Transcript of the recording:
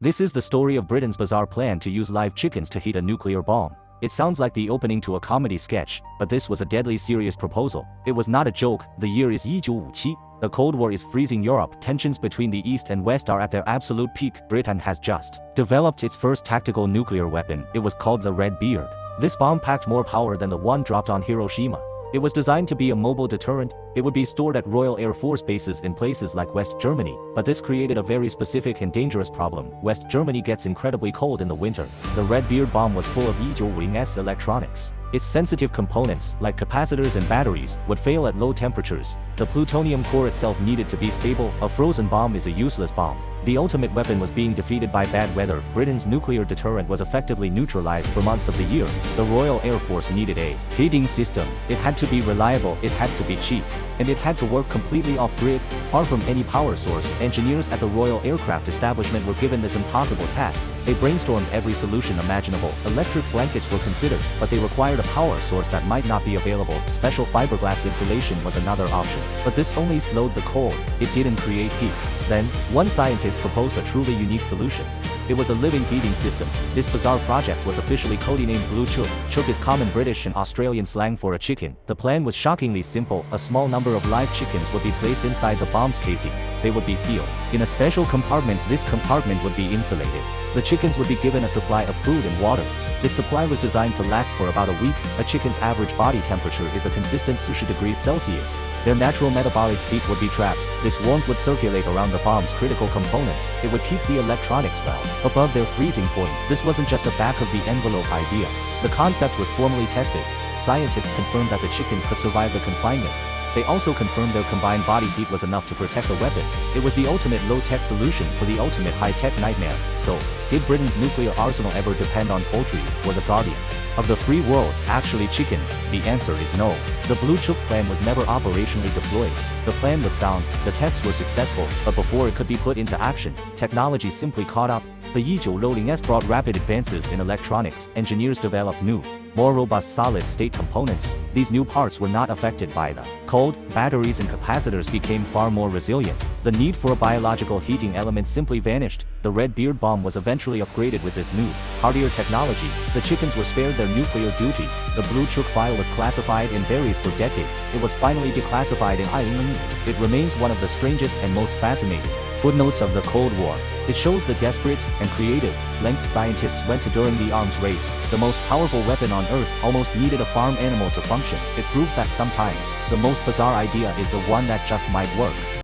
This is the story of Britain's bizarre plan to use live chickens to heat a nuclear bomb. It sounds like the opening to a comedy sketch, but this was a deadly serious proposal. It was not a joke. The year is 1957. The Cold War is freezing Europe. Tensions between the East and West are at their absolute peak. Britain has just developed its first tactical nuclear weapon. It was called the Red Beard. This bomb packed more power than the one dropped on Hiroshima. It was designed to be a mobile deterrent. It would be stored at Royal Air Force bases in places like West Germany, but this created a very specific and dangerous problem. West Germany gets incredibly cold in the winter. The Red Beard bomb was full of 1950s electronics. Its sensitive components, like capacitors and batteries, would fail at low temperatures. The plutonium core itself needed to be stable. A frozen bomb is a useless bomb. The ultimate weapon was being defeated by bad weather. Britain's nuclear deterrent was effectively neutralized for months of the year. The Royal Air Force needed a heating system. It had to be reliable, it had to be cheap, and it had to work completely off-grid, far from any power source. Engineers at the Royal Aircraft Establishment were given this impossible task. They brainstormed every solution imaginable. Electric blankets were considered, but they required a power source that might not be available. Special fiberglass insulation was another option, but this only slowed the cold. It didn't create heat. Then, one scientist proposed a truly unique solution. It was a living heating system. This bizarre project was officially codenamed Blue Chook. Chook is common British and Australian slang for a chicken. The plan was shockingly simple. A small number of live chickens would be placed inside the bomb's casing. They would be sealed in a special compartment. This compartment would be insulated. The chickens would be given a supply of food and water. This supply was designed to last for about a week. A chicken's average body temperature is a consistent 60 degrees Celsius. Their natural metabolic heat would be trapped. This warmth would circulate around the bomb's critical components. It would keep the electronics well above their freezing point. This wasn't just a back-of-the-envelope idea. The concept was formally tested. Scientists confirmed that the chickens could survive the confinement. They also confirmed their combined body heat was enough to protect the weapon. It was the ultimate low-tech solution for the ultimate high-tech nightmare. So, did Britain's nuclear arsenal ever depend on poultry, or the guardians of the free world, actually chickens? The answer is no. The Blue Chook plan was never operationally deployed. The plan was sound, the tests were successful, but before it could be put into action, technology simply caught up. The 1950s brought rapid advances in electronics. Engineers developed new, more robust solid-state components. These new parts were not affected by the cold. Batteries and capacitors became far more resilient. The need for a biological heating element simply vanished. The Red Beard bomb was eventually upgraded with this new, hardier technology. The chickens were spared their nuclear duty. The Blue Chook file was classified and buried for decades. It was finally declassified in 1990. It remains one of the strangest and most fascinating footnotes of the Cold War. It shows the desperate and creative lengths scientists went to during the arms race. The most powerful weapon on Earth almost needed a farm animal to function. It proves that sometimes the most bizarre idea is the one that just might work.